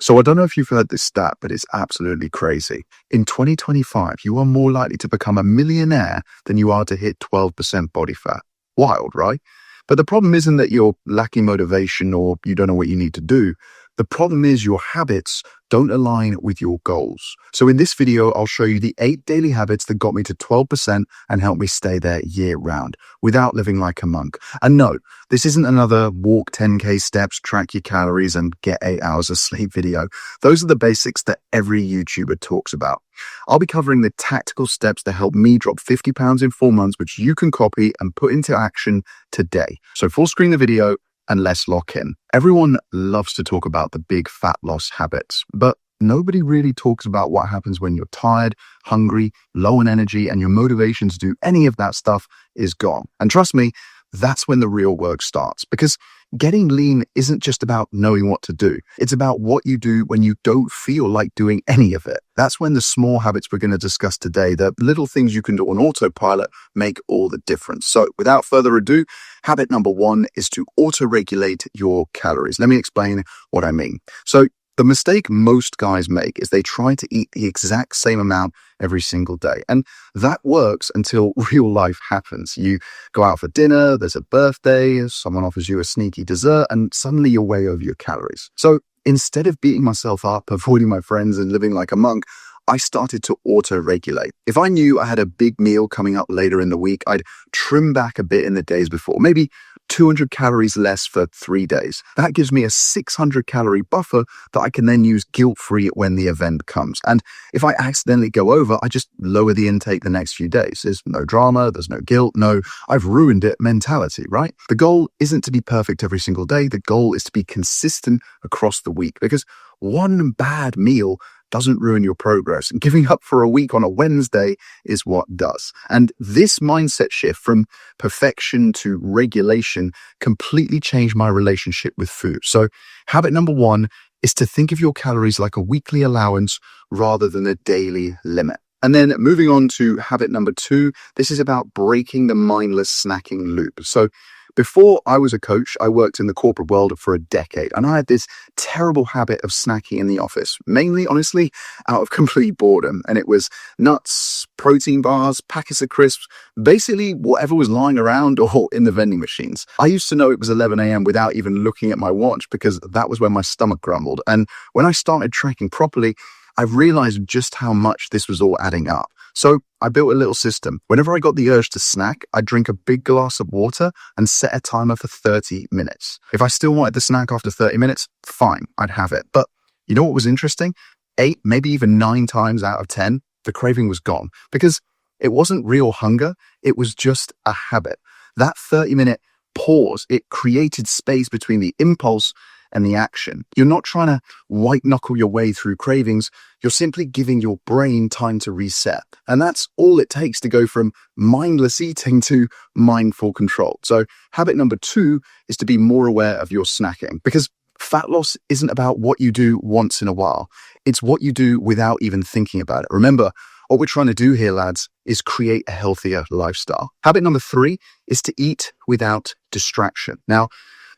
So I don't know if you've heard this stat, but it's absolutely crazy. In 2025, you are more likely to become a millionaire than you are to hit 12% body fat. Wild, right? But the problem isn't that you're lacking motivation or you don't know what you need to do. The problem is your habits don't align with your goals. So in this video, I'll show you the 8 daily habits that got me to 12% and helped me stay there year round without living like a monk. And no, this isn't another walk 10K steps, track your calories and get 8 hours of sleep video. Those are the basics that every YouTuber talks about. I'll be covering the tactical steps to help me drop 50 pounds in 4 months, which you can copy and put into action today. So full screen the video and let's lock in. Everyone loves to talk about the big fat loss habits, but nobody really talks about what happens when you're tired, hungry, low on energy, and your motivation to do any of that stuff is gone. And trust me, that's when the real work starts, because getting lean isn't just about knowing what to do. It's about what you do when you don't feel like doing any of it. That's when the small habits we're going to discuss today, the little things you can do on autopilot, make all the difference. So without further ado, habit number 1 is to auto-regulate your calories. Let me explain what I mean. So the mistake most guys make is they try to eat the exact same amount every single day. And that works until real life happens. You go out for dinner, there's a birthday, someone offers you a sneaky dessert, and suddenly you're way over your calories. So instead of beating myself up, avoiding my friends, and living like a monk, I started to auto-regulate. If I knew I had a big meal coming up later in the week, I'd trim back a bit in the days before, maybe 200 calories less for 3 days. That gives me a 600 calorie buffer that I can then use guilt-free when the event comes. And if I accidentally go over, I just lower the intake the next few days. There's no drama, there's no guilt, no I've ruined it mentality, right? The goal isn't to be perfect every single day. The goal is to be consistent across the week, because one bad meal doesn't ruin your progress. And giving up for a week on a Wednesday is what does. And this mindset shift from perfection to regulation completely changed my relationship with food. So habit number 1 is to think of your calories like a weekly allowance rather than a daily limit. And then moving on to habit number 2, this is about breaking the mindless snacking loop. So before I was a coach, I worked in the corporate world for a decade, and I had this terrible habit of snacking in the office, mainly, honestly, out of complete boredom. And it was nuts, protein bars, packets of crisps, basically whatever was lying around or in the vending machines. I used to know it was 11 a.m. without even looking at my watch, because that was when my stomach grumbled. And when I started tracking properly, I realized just how much this was all adding up. So I built a little system. Whenever I got the urge to snack, I'd drink a big glass of water and set a timer for 30 minutes. If I still wanted the snack after 30 minutes, fine, I'd have it. But you know what was interesting? 8, maybe even 9 times out of 10, the craving was gone, because it wasn't real hunger. It was just a habit. That 30-minute pause, it created space between the impulse and the action. You're not trying to white knuckle your way through cravings. You're simply giving your brain time to reset. And that's all it takes to go from mindless eating to mindful control. So habit number 2 is to be more aware of your snacking, because fat loss isn't about what you do once in a while. It's what you do without even thinking about it. Remember, what we're trying to do here, lads, is create a healthier lifestyle. Habit number 3 is to eat without distraction. Now,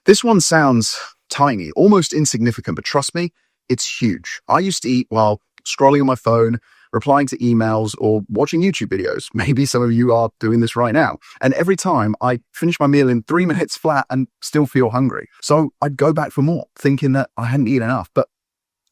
this one sounds tiny, almost insignificant, but trust me, it's huge. I used to eat while scrolling on my phone, replying to emails, or watching YouTube videos. Maybe some of you are doing this right now. And every time I finish my meal in 3 minutes flat and still feel hungry. So I'd go back for more, thinking that I hadn't eaten enough. But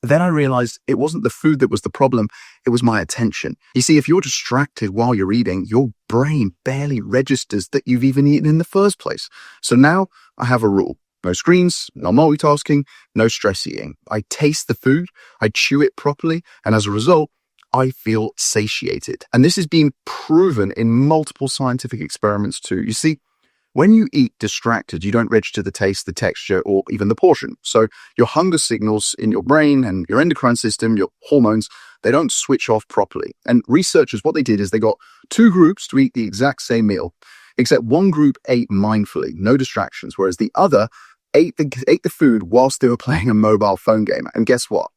then I realized it wasn't the food that was the problem, it was my attention. You see, if you're distracted while you're eating, your brain barely registers that you've even eaten in the first place. So now I have a rule. No screens, no multitasking, no stress eating. I taste the food, I chew it properly, and as a result, I feel satiated. And this has been proven in multiple scientific experiments too. You see, when you eat distracted, you don't register the taste, the texture, or even the portion. So your hunger signals in your brain and your endocrine system, your hormones, they don't switch off properly. And researchers, what they did is they got 2 groups to eat the exact same meal, except one group ate mindfully, no distractions, whereas the other ate the food whilst they were playing a mobile phone game. And guess what?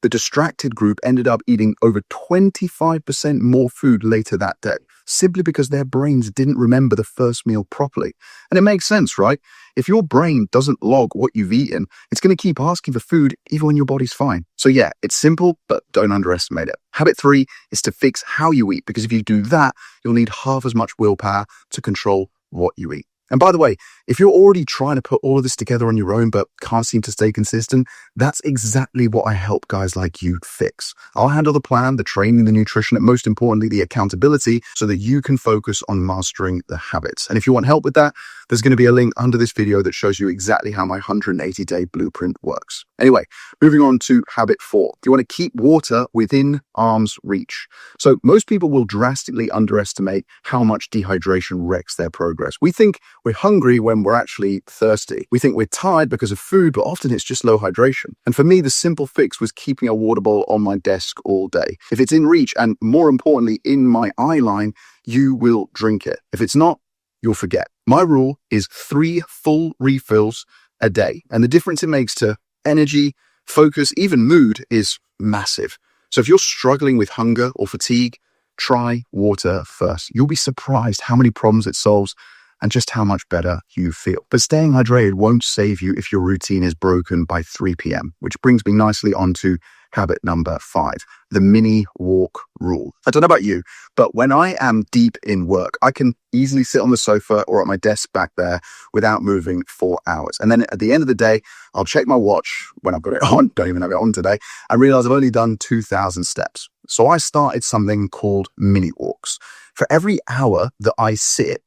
The distracted group ended up eating over 25% more food later that day. simply because their brains didn't remember the first meal properly. And it makes sense, right? If your brain doesn't log what you've eaten, it's going to keep asking for food even when your body's fine. So yeah, it's simple, but don't underestimate it. Habit 3 is to fix how you eat, because if you do that, you'll need half as much willpower to control what you eat. And by the way, if you're already trying to put all of this together on your own but can't seem to stay consistent, that's exactly what I help guys like you fix. I'll handle the plan, the training, the nutrition, and most importantly, the accountability, so that you can focus on mastering the habits. And if you want help with that, there's going to be a link under this video that shows you exactly how my 180-day blueprint works. Anyway, moving on to habit 4. You want to keep water within arm's reach. So most people will drastically underestimate how much dehydration wrecks their progress. We think we're hungry when we're actually thirsty. We think we're tired because of food, but often it's just low hydration. And for me, the simple fix was keeping a water bowl on my desk all day. If it's in reach, and more importantly, in my eye line, you will drink it. If it's not, you'll forget. My rule is 3 full refills a day. And the difference it makes to energy, focus, even mood is massive. So if you're struggling with hunger or fatigue, try water first. You'll be surprised how many problems it solves and just how much better you feel. But staying hydrated won't save you if your routine is broken by 3 p.m., which brings me nicely onto habit number 5, the mini walk rule. I don't know about you, but when I am deep in work, I can easily sit on the sofa or at my desk back there without moving for hours. And then at the end of the day, I'll check my watch when I've got it on, don't even have it on today, and realize I've only done 2,000 steps. So I started something called mini walks. For every hour that I sit,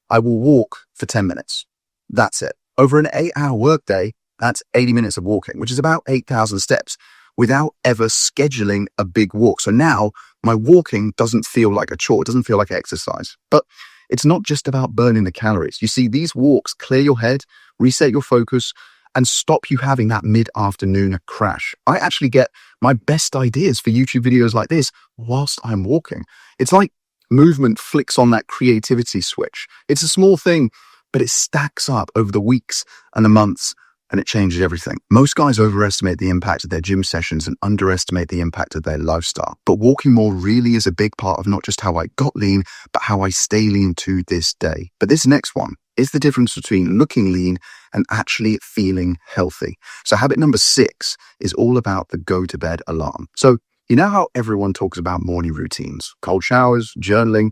I will walk for 10 minutes. That's it. Over an 8-hour workday, that's 80 minutes of walking, which is about 8,000 steps, without ever scheduling a big walk. So now my walking doesn't feel like a chore. It doesn't feel like exercise. But it's not just about burning the calories. You see, these walks clear your head, reset your focus, and stop you having that mid-afternoon crash. I actually get my best ideas for YouTube videos like this whilst I'm walking. It's like movement flicks on that creativity switch. It's a small thing, but it stacks up over the weeks and the months, and it changes everything. Most guys overestimate the impact of their gym sessions and underestimate the impact of their lifestyle. But walking more really is a big part of not just how I got lean, but how I stay lean to this day. But this next one is the difference between looking lean and actually feeling healthy. So habit number 6 is all about the go to bed alarm. So you know how everyone talks about morning routines, cold showers, journaling,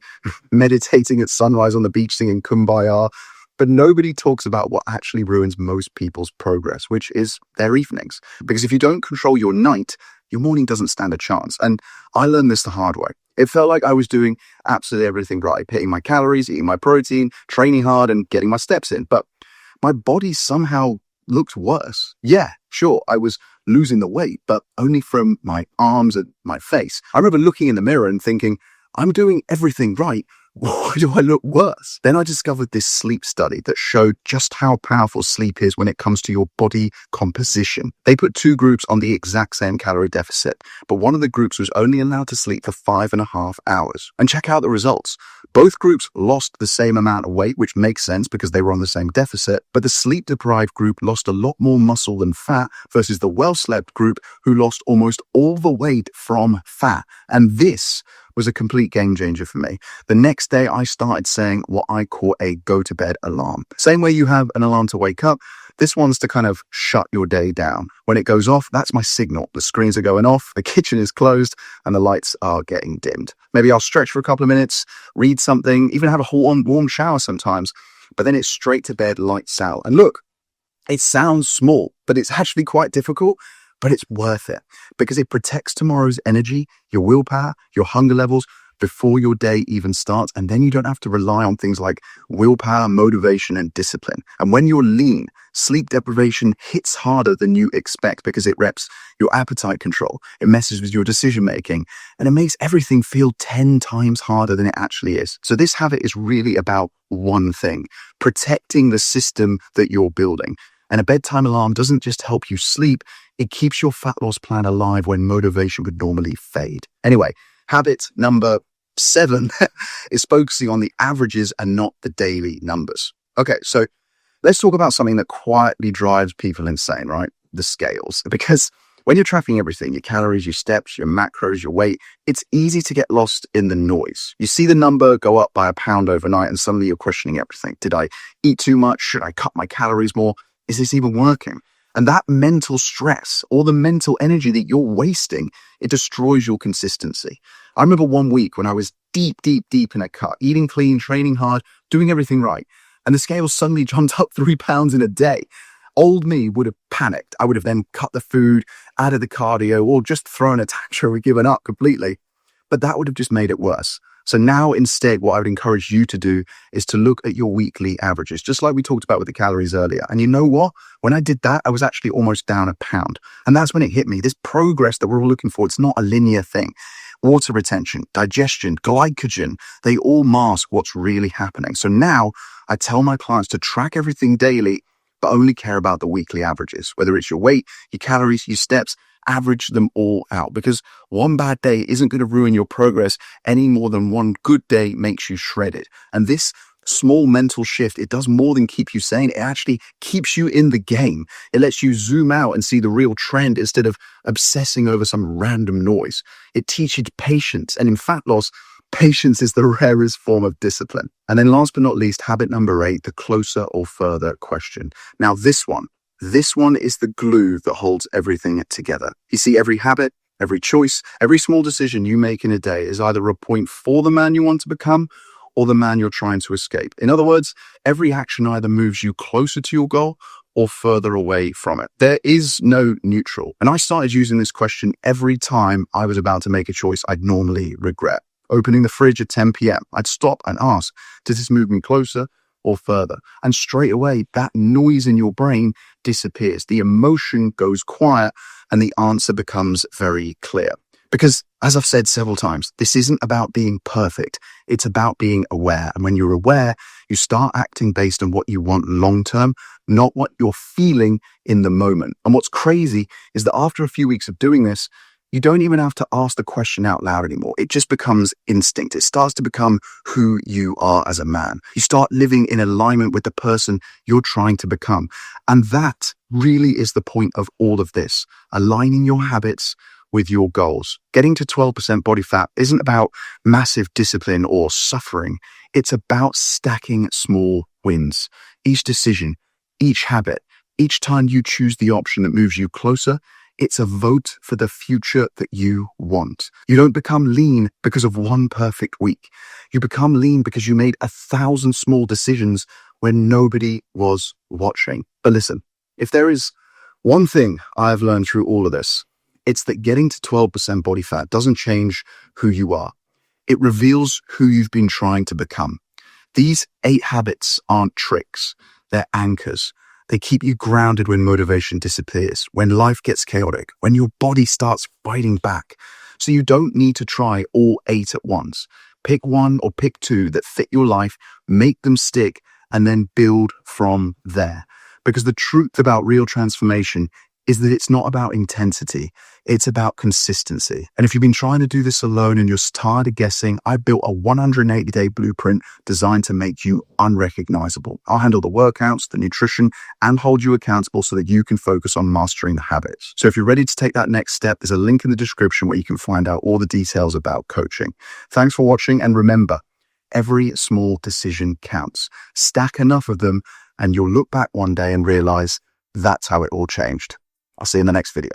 meditating at sunrise on the beach singing Kumbaya, but nobody talks about what actually ruins most people's progress, which is their evenings. Because if you don't control your night, your morning doesn't stand a chance. And I learned this the hard way. It felt like I was doing absolutely everything right, hitting my calories, eating my protein, training hard, and getting my steps in. But my body somehow looked worse. Yeah, sure, I was losing the weight, but only from my arms and my face. I remember looking in the mirror and thinking, I'm doing everything right. Why do I look worse? Then I discovered this sleep study that showed just how powerful sleep is when it comes to your body composition. They put 2 groups on the exact same calorie deficit, but one of the groups was only allowed to sleep for 5.5 hours. And check out the results. Both groups lost the same amount of weight, which makes sense because they were on the same deficit, but the sleep-deprived group lost a lot more muscle than fat versus the well-slept group who lost almost all the weight from fat. And this was a complete game changer for me. The next day, I started saying what I call a go-to-bed alarm. Same way you have an alarm to wake up, this one's to kind of shut your day down. When it goes off, that's my signal. The screens are going off, the kitchen is closed, and the lights are getting dimmed. Maybe I'll stretch for a couple of minutes, read something, even have a warm shower sometimes, but then it's straight to bed, lights out. And look, it sounds small, but it's actually quite difficult. But it's worth it because it protects tomorrow's energy, your willpower, your hunger levels before your day even starts. And then you don't have to rely on things like willpower, motivation, and discipline. And when you're lean, sleep deprivation hits harder than you expect because it reps your appetite control. It messes with your decision making and it makes everything feel 10 times harder than it actually is. So this habit is really about one thing, protecting the system that you're building. And a bedtime alarm doesn't just help you sleep, it keeps your fat loss plan alive when motivation would normally fade. Anyway, habit number 7 is focusing on the averages and not the daily numbers. Okay, so let's talk about something that quietly drives people insane, right? The scales. Because When you're tracking everything, your calories, your steps, your macros, your weight, it's easy to get lost in the noise. You see the number go up by a pound overnight and suddenly you're questioning everything. Did I eat too much? Should I cut my calories more? Is this even working? And that mental stress or the mental energy that you're wasting, it destroys your consistency. I remember one week when I was deep in a cut, eating clean, training hard, doing everything right. And the scale suddenly jumped up 3 pounds in a day. Old me would have panicked. I would have then cut the food, added the cardio, or just thrown a tantrum and given up completely. But that would have just made it worse. So now instead, what I would encourage you to do is to look at your weekly averages, just like we talked about with the calories earlier. And you know what? When I did that, I was actually almost down a pound. And that's when it hit me. This progress that we're all looking for, it's not a linear thing. Water retention, digestion, glycogen, they all mask what's really happening. So now I tell my clients to track everything daily, but only care about the weekly averages, whether it's your weight, your calories, your steps, average them all out, because one bad day isn't going to ruin your progress any more than one good day makes you shredded. And this small mental shift, it does more than keep you sane. It actually keeps you in the game. It lets you zoom out and see the real trend instead of obsessing over some random noise. It teaches patience, and in fat loss, patience is the rarest form of discipline. And then last but not least, habit number 8, the closer or further question. Now this one is the glue that holds everything together. You see, every habit, every choice, every small decision you make in a day is either a point for the man you want to become or the man you're trying to escape. In other words, every action either moves you closer to your goal or further away from it. There is no neutral. And I started using this question every time I was about to make a choice I'd normally regret. Opening the fridge at 10 p.m., I'd stop and ask, does this move me closer or further? And straight away, that noise in your brain disappears. The emotion goes quiet and the answer becomes very clear. Because as I've said several times, this isn't about being perfect. It's about being aware. And when you're aware, you start acting based on what you want long-term, not what you're feeling in the moment. And what's crazy is that after a few weeks of doing this, you don't even have to ask the question out loud anymore. It just becomes instinct. It starts to become who you are as a man. You start living in alignment with the person you're trying to become. And that really is the point of all of this, aligning your habits with your goals. Getting to 12% body fat isn't about massive discipline or suffering. It's about stacking small wins. Each decision, each habit, each time you choose the option that moves you closer, it's a vote for the future that you want. You don't become lean because of one perfect week. You become lean because you made 1,000 small decisions when nobody was watching. But listen, if there is one thing I've learned through all of this, it's that getting to 12% body fat doesn't change who you are. It reveals who you've been trying to become. These 8 habits aren't tricks. They're anchors. They keep you grounded when motivation disappears, when life gets chaotic, when your body starts fighting back. So you don't need to try all 8 at once. Pick 1 or pick 2 that fit your life, make them stick, and then build from there. Because the truth about real transformation is that it's not about intensity, it's about consistency. And if you've been trying to do this alone and you're tired of guessing, I built a 180-day blueprint designed to make you unrecognizable. I'll handle the workouts, the nutrition, and hold you accountable so that you can focus on mastering the habits. So if you're ready to take that next step, there's a link in the description where you can find out all the details about coaching. Thanks for watching, and remember, every small decision counts. Stack enough of them and you'll look back one day and realize that's how it all changed. I'll see you in the next video.